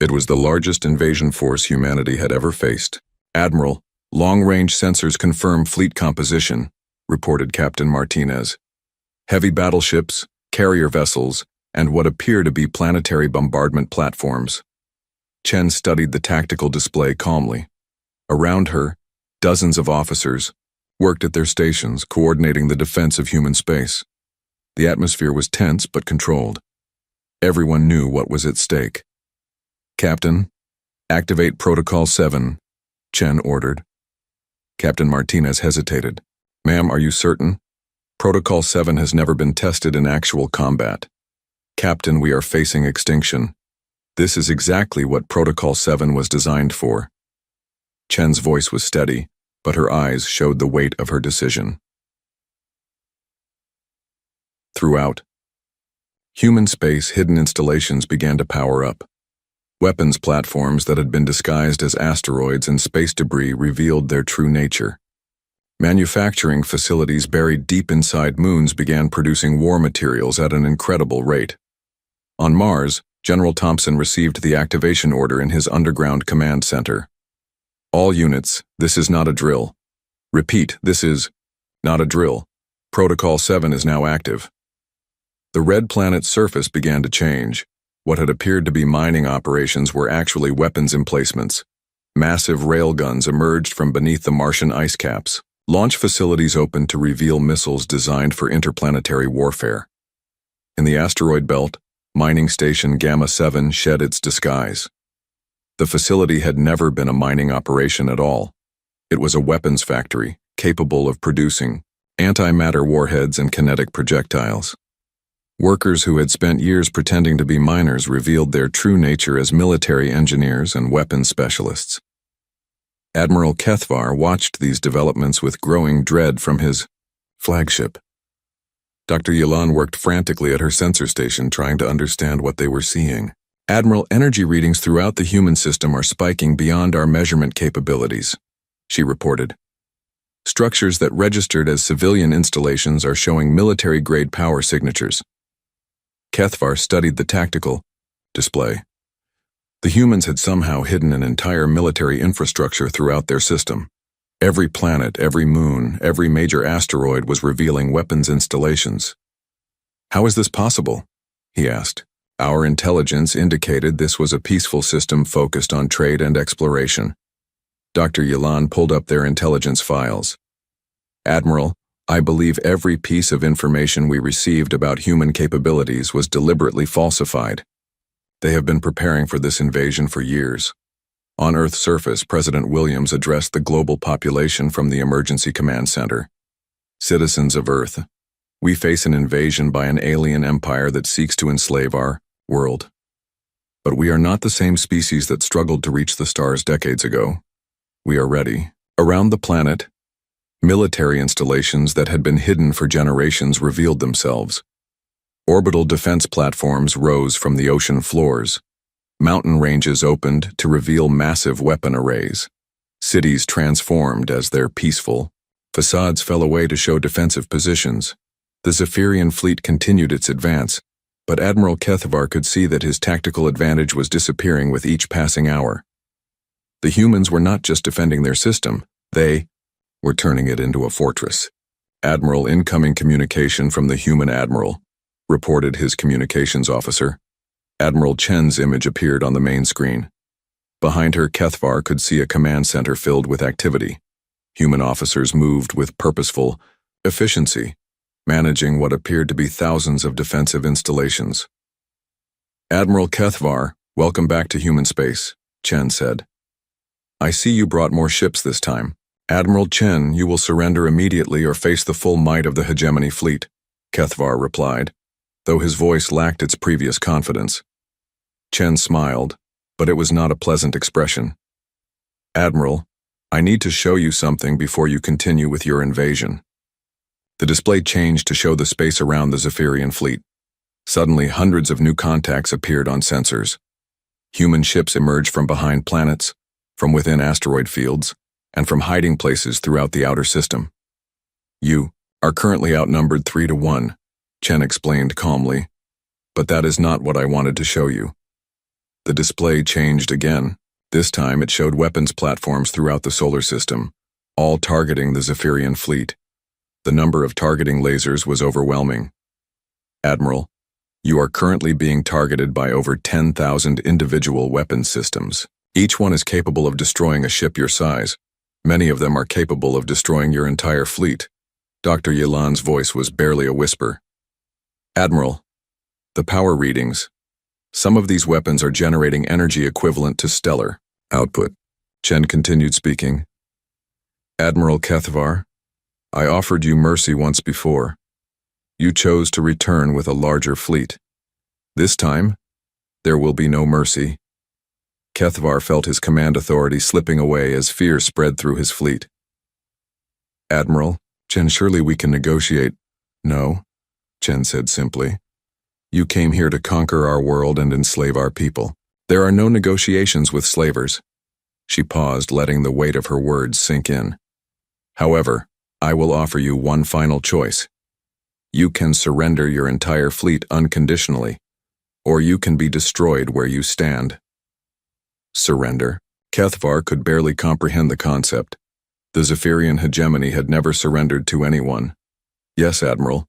It was the largest invasion force humanity had ever faced. Admiral, long-range sensors confirm fleet composition, reported Captain Martinez. Heavy battleships, carrier vessels, and what appear to be planetary bombardment platforms. Chen studied the tactical display calmly. Around her, dozens of officers worked at their stations, coordinating the defense of human space. The atmosphere was tense but controlled. Everyone knew what was at stake. Captain, activate Protocol 7, Chen ordered. Captain Martinez hesitated. Ma'am, are you certain? Protocol 7 has never been tested in actual combat. Captain, we are facing extinction. This is exactly what Protocol 7 was designed for. Chen's voice was steady, but her eyes showed the weight of her decision. Throughout human space, hidden installations began to power up. Weapons platforms that had been disguised as asteroids and space debris revealed their true nature. Manufacturing facilities buried deep inside moons began producing war materials at an incredible rate. On Mars, General Thompson received the activation order in his underground command center. All units, this is not a drill. Repeat, this is not a drill. Protocol 7 is now active. The red planet's surface began to change. What had appeared to be mining operations were actually weapons emplacements. Massive railguns emerged from beneath the Martian ice caps. Launch facilities opened to reveal missiles designed for interplanetary warfare. In the asteroid belt, Mining Station Gamma 7 shed its disguise. The facility had never been a mining operation at all. It was a weapons factory, capable of producing antimatter warheads and kinetic projectiles. Workers who had spent years pretending to be miners revealed their true nature as military engineers and weapons specialists. Admiral Kethvar watched these developments with growing dread from his flagship. Dr. Yilan worked frantically at her sensor station trying to understand what they were seeing. Admiral, energy readings throughout the human system are spiking beyond our measurement capabilities, she reported. Structures that registered as civilian installations are showing military-grade power signatures. Kethvar studied the tactical display. The humans had somehow hidden an entire military infrastructure throughout their system. Every planet, every moon, every major asteroid was revealing weapons installations. How is this possible? He asked. Our intelligence indicated this was a peaceful system focused on trade and exploration. Dr. Yilan pulled up their intelligence files. Admiral, I believe every piece of information we received about human capabilities was deliberately falsified. They have been preparing for this invasion for years. On Earth's surface, President Williams addressed the global population from the Emergency Command Center. Citizens of Earth, we face an invasion by an alien empire that seeks to enslave our world. But we are not the same species that struggled to reach the stars decades ago. We are ready. Around the planet, military installations that had been hidden for generations revealed themselves. Orbital defense platforms rose from the ocean floors. Mountain ranges opened to reveal massive weapon arrays. Cities transformed as their peaceful facades fell away to show defensive positions. The Zephyrian fleet continued its advance, but Admiral Kethvar could see that his tactical advantage was disappearing with each passing hour. The humans were not just defending their system, they were turning it into a fortress. Admiral, incoming communication from the human admiral, reported his communications officer. Admiral Chen's image appeared on the main screen. Behind her, Kethvar could see a command center filled with activity. Human officers moved with purposeful efficiency, managing what appeared to be thousands of defensive installations. Admiral Kethvar, welcome back to human space, Chen said. I see you brought more ships this time. Admiral Chen, you will surrender immediately or face the full might of the hegemony fleet, Kethvar replied, though his voice lacked its previous confidence. Chen smiled, but it was not a pleasant expression. Admiral, I need to show you something before you continue with your invasion. The display changed to show the space around the Zephyrian fleet. Suddenly, hundreds of new contacts appeared on sensors. Human ships emerged from behind planets, from within asteroid fields, and from hiding places throughout the outer system. You are currently outnumbered 3-1, Chen explained calmly, but that is not what I wanted to show you. The display changed again. This time it showed weapons platforms throughout the solar system, all targeting the Zephyrian fleet. The number of targeting lasers was overwhelming. Admiral, you are currently being targeted by over 10,000 individual weapons systems. Each one is capable of destroying a ship your size. Many of them are capable of destroying your entire fleet. Dr. Yilan's voice was barely a whisper. Admiral, the power readings. Some of these weapons are generating energy equivalent to stellar output. Chen continued speaking. Admiral Kethvar, I offered you mercy once before. You chose to return with a larger fleet. This time, there will be no mercy. Kethvar felt his command authority slipping away as fear spread through his fleet. Admiral, Chen, surely we can negotiate. No, Chen said simply. You came here to conquer our world and enslave our people. There are no negotiations with slavers. She paused, letting the weight of her words sink in. However, I will offer you one final choice. You can surrender your entire fleet unconditionally, or you can be destroyed where you stand. Surrender? Kethvar could barely comprehend the concept. The Zephyrian hegemony had never surrendered to anyone. Yes, Admiral.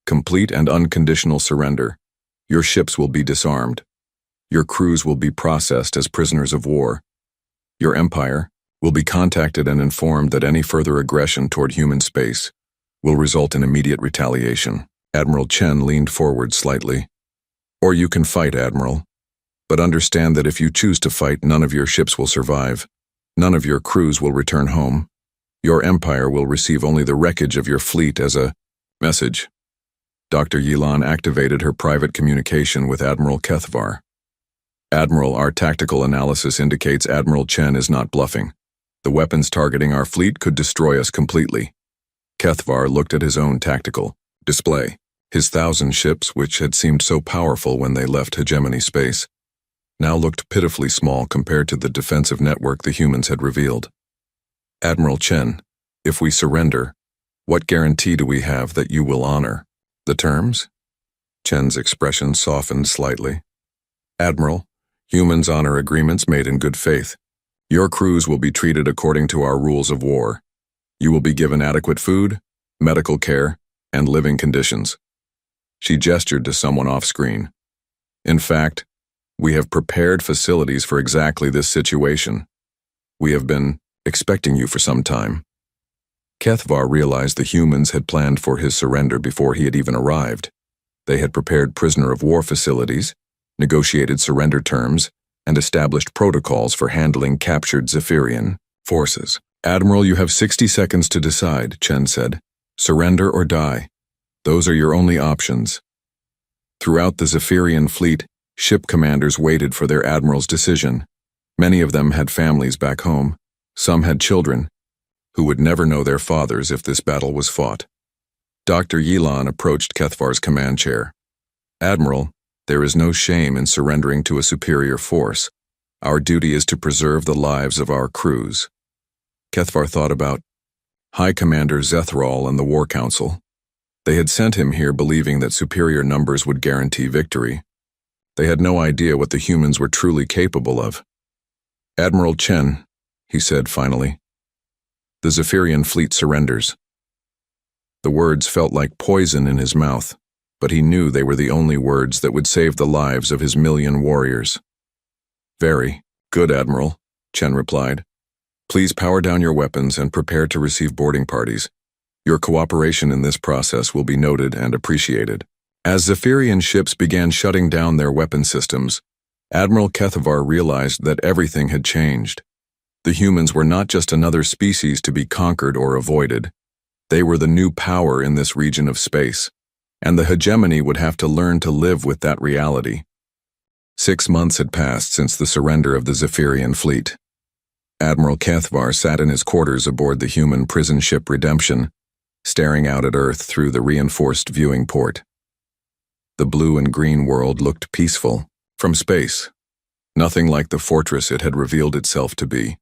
Complete and unconditional surrender. Your ships will be disarmed. Your crews will be processed as prisoners of war. Your empire will be contacted and informed that any further aggression toward human space will result in immediate retaliation. Admiral Chen leaned forward slightly. Or you can fight, Admiral. But understand that if you choose to fight, none of your ships will survive. None of your crews will return home. Your empire will receive only the wreckage of your fleet as a message. Dr. Yilan activated her private communication with Admiral Kethvar. Admiral, our tactical analysis indicates Admiral Chen is not bluffing. The weapons targeting our fleet could destroy us completely. Kethvar looked at his own tactical display. His 1,000 ships, which had seemed so powerful when they left hegemony space, now looked pitifully small compared to the defensive network the humans had revealed. Admiral Chen, if we surrender, what guarantee do we have that you will honor the terms? Chen's expression softened slightly. Admiral, humans honor agreements made in good faith. Your crews will be treated according to our rules of war. You will be given adequate food, medical care, and living conditions. She gestured to someone off-screen. In fact, we have prepared facilities for exactly this situation. We have been expecting you for some time. Kethvar realized the humans had planned for his surrender before he had even arrived. They had prepared prisoner of war facilities, negotiated surrender terms, and established protocols for handling captured Zephyrian forces. Admiral, you have 60 seconds to decide, Chen said. Surrender or die. Those are your only options. Throughout the Zephyrian fleet, ship commanders waited for their admiral's decision. Many of them had families back home. Some had children, who would never know their fathers if this battle was fought. Dr. Yilan approached Kethvar's command chair. Admiral, there is no shame in surrendering to a superior force. Our duty is to preserve the lives of our crews. Kethvar thought about High Commander Zethral and the War Council. They had sent him here believing that superior numbers would guarantee victory. They had no idea what the humans were truly capable of. Admiral Chen, he said finally, the Zephyrian fleet surrenders. The words felt like poison in his mouth, but he knew they were the only words that would save the lives of his 1,000,000 warriors. Very good, Admiral, Chen replied. Please power down your weapons and prepare to receive boarding parties. Your cooperation in this process will be noted and appreciated. As Zephyrian ships began shutting down their weapon systems, Admiral Kethvar realized that everything had changed. The humans were not just another species to be conquered or avoided. They were the new power in this region of space, and the hegemony would have to learn to live with that reality. 6 months had passed since the surrender of the Zephyrian fleet. Admiral Kethvar sat in his quarters aboard the human prison ship Redemption, staring out at Earth through the reinforced viewing port. The blue and green world looked peaceful, from space, nothing like the fortress it had revealed itself to be.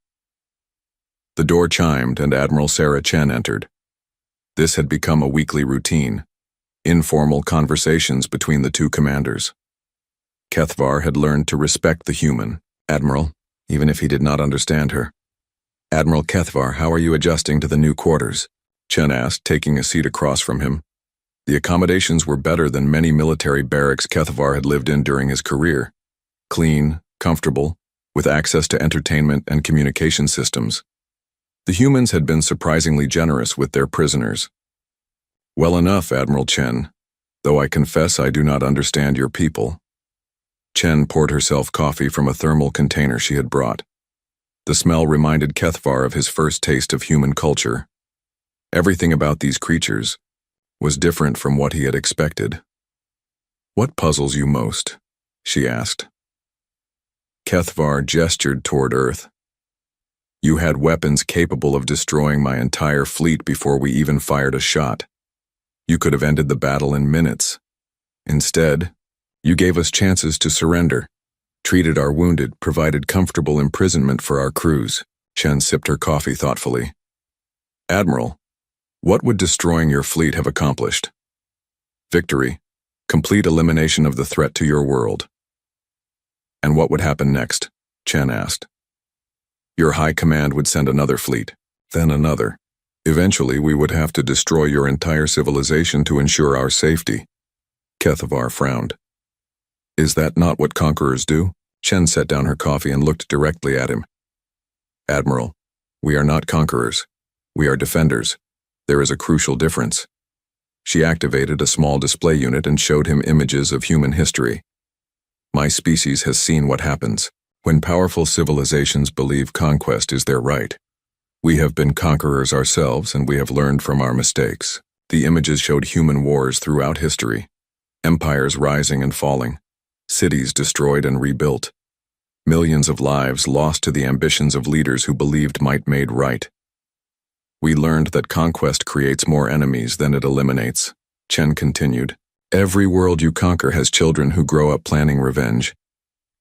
The door chimed and Admiral Sarah Chen entered. This had become a weekly routine, informal conversations between the two commanders. Kethvar had learned to respect the human, Admiral, even if he did not understand her. Admiral Kethvar, how are you adjusting to the new quarters? Chen asked, taking a seat across from him. The accommodations were better than many military barracks Kethvar had lived in during his career. Clean, comfortable, with access to entertainment and communication systems. The humans had been surprisingly generous with their prisoners. Well enough, Admiral Chen, though I confess I do not understand your people. Chen poured herself coffee from a thermal container she had brought. The smell reminded Kethvar of his first taste of human culture. Everything about these creatures was different from what he had expected. What puzzles you most? She asked. Kethvar gestured toward Earth. You had weapons capable of destroying my entire fleet before we even fired a shot. You could have ended the battle in minutes. Instead, you gave us chances to surrender, treated our wounded, provided comfortable imprisonment for our crews. Chen sipped her coffee thoughtfully. Admiral, what would destroying your fleet have accomplished? Victory, complete elimination of the threat to your world. And what would happen next? Chen asked. Your high command would send another fleet, then another. Eventually, we would have to destroy your entire civilization to ensure our safety. Kethvar frowned. Is that not what conquerors do? Chen set down her coffee and looked directly at him. Admiral, we are not conquerors. We are defenders. There is a crucial difference. She activated a small display unit and showed him images of human history. My species has seen what happens when powerful civilizations believe conquest is their right. We have been conquerors ourselves and we have learned from our mistakes. The images showed human wars throughout history, empires rising and falling, cities destroyed and rebuilt, millions of lives lost to the ambitions of leaders who believed might made right. We learned that conquest creates more enemies than it eliminates. Chen continued. Every world you conquer has children who grow up planning revenge.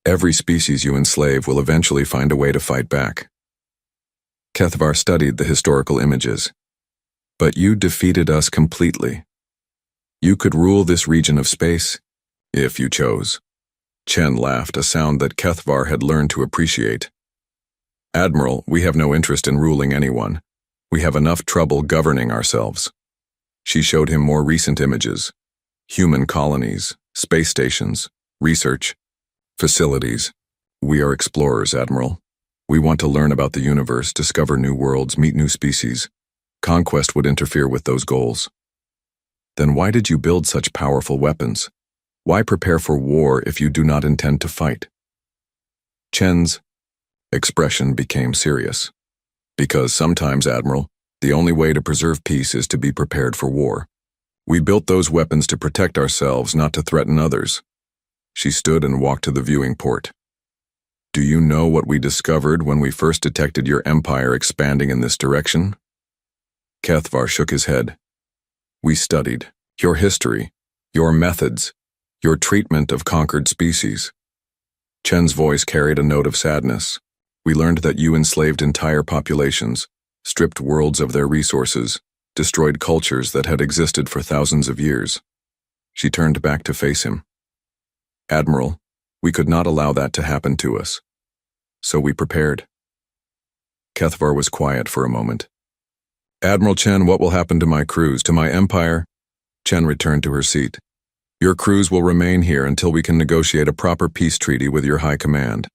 Every species you enslave will eventually find a way to fight back. Kethvar studied the historical images. But you defeated us completely. You could rule this region of space, if you chose. Chen laughed, a sound that Kethvar had learned to appreciate. Admiral, we have no interest in ruling anyone. We have enough trouble governing ourselves. She showed him more recent images. Human colonies, space stations, research, facilities. We are explorers, Admiral. We want to learn about the universe, discover new worlds, meet new species. Conquest would interfere with those goals. Then why did you build such powerful weapons? Why prepare for war if you do not intend to fight? Chen's expression became serious. Because sometimes, Admiral, the only way to preserve peace is to be prepared for war. We built those weapons to protect ourselves, not to threaten others. She stood and walked to the viewing port. Do you know what we discovered when we first detected your empire expanding in this direction? Kethvar shook his head. We studied your history, your methods, your treatment of conquered species. Chen's voice carried a note of sadness. We learned that you enslaved entire populations, stripped worlds of their resources, destroyed cultures that had existed for thousands of years. She turned back to face him. Admiral, we could not allow that to happen to us. So we prepared. Kethvar was quiet for a moment. Admiral Chen, what will happen to my crews, to my empire? Chen returned to her seat. Your crews will remain here until we can negotiate a proper peace treaty with your high command.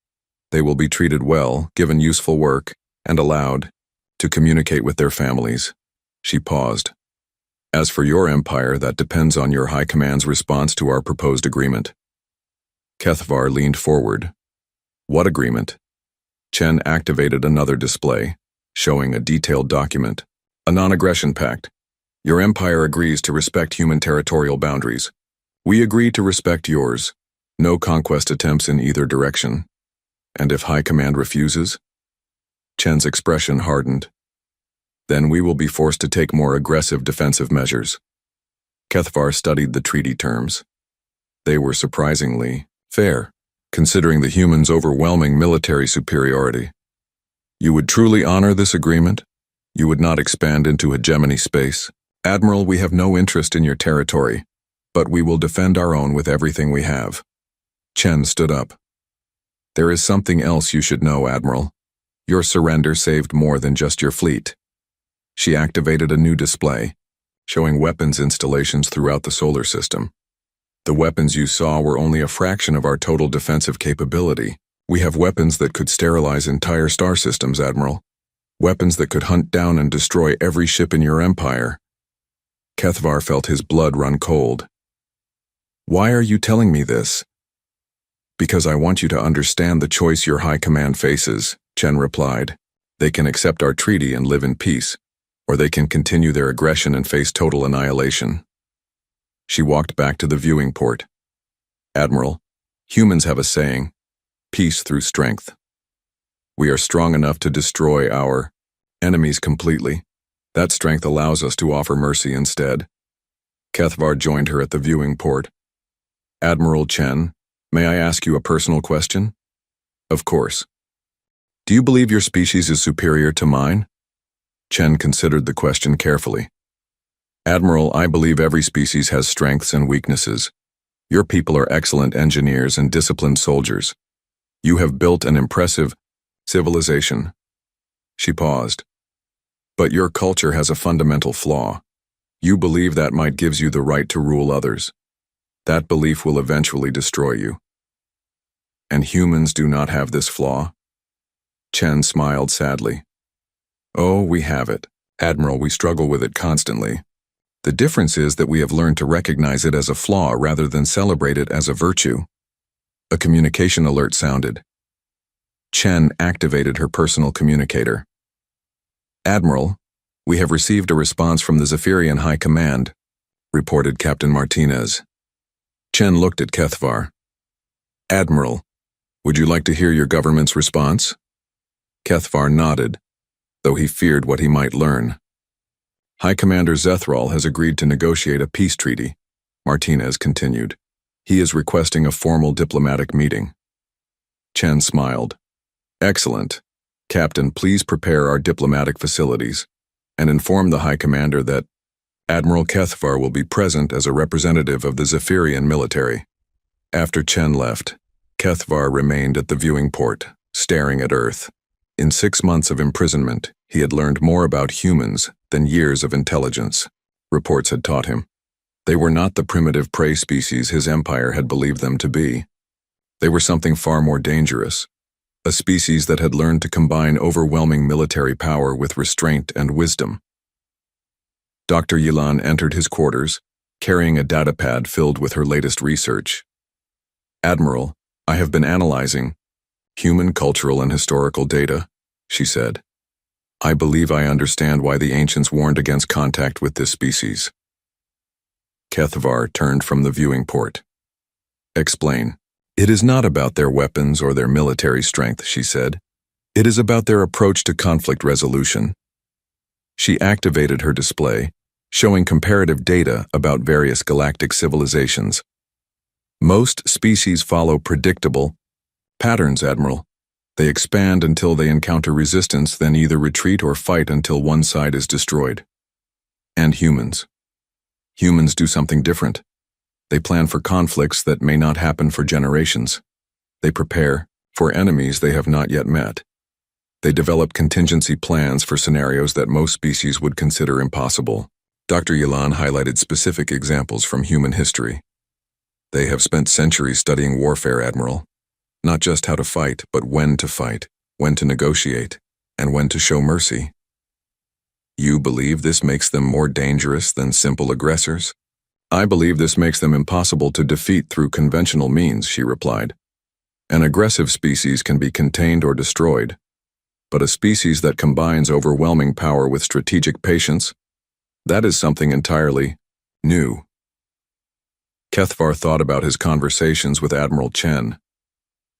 They will be treated well, given useful work, and allowed to communicate with their families. She paused. As for your empire, that depends on your high command's response to our proposed agreement. Kethvar leaned forward. What agreement? Chen activated another display, showing a detailed document. A non-aggression pact. Your empire agrees to respect human territorial boundaries. We agree to respect yours. No conquest attempts in either direction. And if High Command refuses? Chen's expression hardened. Then we will be forced to take more aggressive defensive measures. Kethvar studied the treaty terms. They were surprisingly fair, considering the humans' overwhelming military superiority. You would truly honor this agreement? You would not expand into hegemony space? Admiral, we have no interest in your territory, but we will defend our own with everything we have. Chen stood up. There is something else you should know, Admiral. Your surrender saved more than just your fleet. She activated a new display, showing weapons installations throughout the solar system. The weapons you saw were only a fraction of our total defensive capability. We have weapons that could sterilize entire star systems, Admiral. Weapons that could hunt down and destroy every ship in your empire. Kethvar felt his blood run cold. Why are you telling me this? Because I want you to understand the choice your High Command faces, Chen replied. They can accept our treaty and live in peace, or they can continue their aggression and face total annihilation. She walked back to the viewing port. Admiral, humans have a saying, peace through strength. We are strong enough to destroy our enemies completely. That strength allows us to offer mercy instead. Kethvar joined her at the viewing port. Admiral Chen, may I ask you a personal question? Of course. Do you believe your species is superior to mine? Chen considered the question carefully. Admiral, I believe every species has strengths and weaknesses. Your people are excellent engineers and disciplined soldiers. You have built an impressive civilization. She paused. But your culture has a fundamental flaw. You believe that might gives you the right to rule others. That belief will eventually destroy you. And humans do not have this flaw? Chen smiled sadly. Oh, we have it. Admiral, we struggle with it constantly. The difference is that we have learned to recognize it as a flaw rather than celebrate it as a virtue. A communication alert sounded. Chen activated her personal communicator. Admiral, we have received a response from the Zephyrian High Command, reported Captain Martinez. Chen looked at Kethvar. Admiral, would you like to hear your government's response? Kethvar nodded, though he feared what he might learn. High Commander Zethral has agreed to negotiate a peace treaty, Martinez continued. He is requesting a formal diplomatic meeting. Chen smiled. Excellent. Captain, please prepare our diplomatic facilities and inform the High Commander that Admiral Kethvar will be present as a representative of the Zephyrian military. After Chen left, Kethvar remained at the viewing port, staring at Earth. In 6 months of imprisonment, he had learned more about humans than years of intelligence, reports had taught him. They were not the primitive prey species his empire had believed them to be. They were something far more dangerous, a species that had learned to combine overwhelming military power with restraint and wisdom. Dr. Yilan entered his quarters, carrying a datapad filled with her latest research. Admiral, I have been analyzing human cultural and historical data, she said. I believe I understand why the ancients warned against contact with this species. Kethvar turned from the viewing port. Explain. It is not about their weapons or their military strength, she said. It is about their approach to conflict resolution. She activated her display, showing comparative data about various galactic civilizations. Most species follow predictable patterns, Admiral. They expand until they encounter resistance, then either retreat or fight until one side is destroyed. And humans. Humans do something different. They plan for conflicts that may not happen for generations. They prepare for enemies they have not yet met. They develop contingency plans for scenarios that most species would consider impossible. Dr. Yilan highlighted specific examples from human history. They have spent centuries studying warfare, Admiral. Not just how to fight, but when to negotiate, and when to show mercy. You believe this makes them more dangerous than simple aggressors? I believe this makes them impossible to defeat through conventional means, she replied. An aggressive species can be contained or destroyed, but a species that combines overwhelming power with strategic patience, that is something entirely new. Kethvar thought about his conversations with Admiral Chen.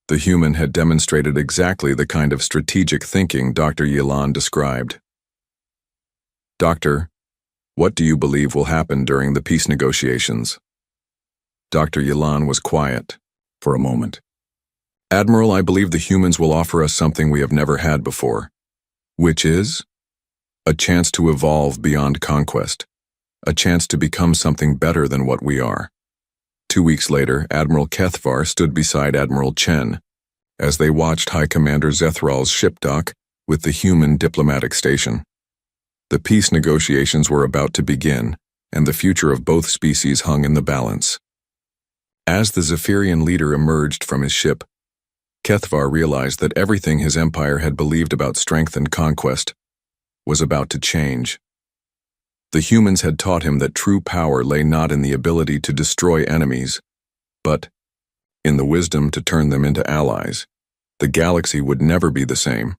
The human had demonstrated exactly the kind of strategic thinking Dr. Yilan described. "Doctor, what do you believe will happen during the peace negotiations?" Dr. Yilan was quiet for a moment. "Admiral, I believe the humans will offer us something we have never had before, which is a chance to evolve beyond conquest, a chance to become something better than what we are." 2 weeks later, Admiral Kethvar stood beside Admiral Chen as they watched High Commander Zethral's ship dock with the human diplomatic station. The peace negotiations were about to begin, and the future of both species hung in the balance. As the Zephyrian leader emerged from his ship, Kethvar realized that everything his empire had believed about strength and conquest was about to change. The humans had taught him that true power lay not in the ability to destroy enemies, but in the wisdom to turn them into allies. The galaxy would never be the same,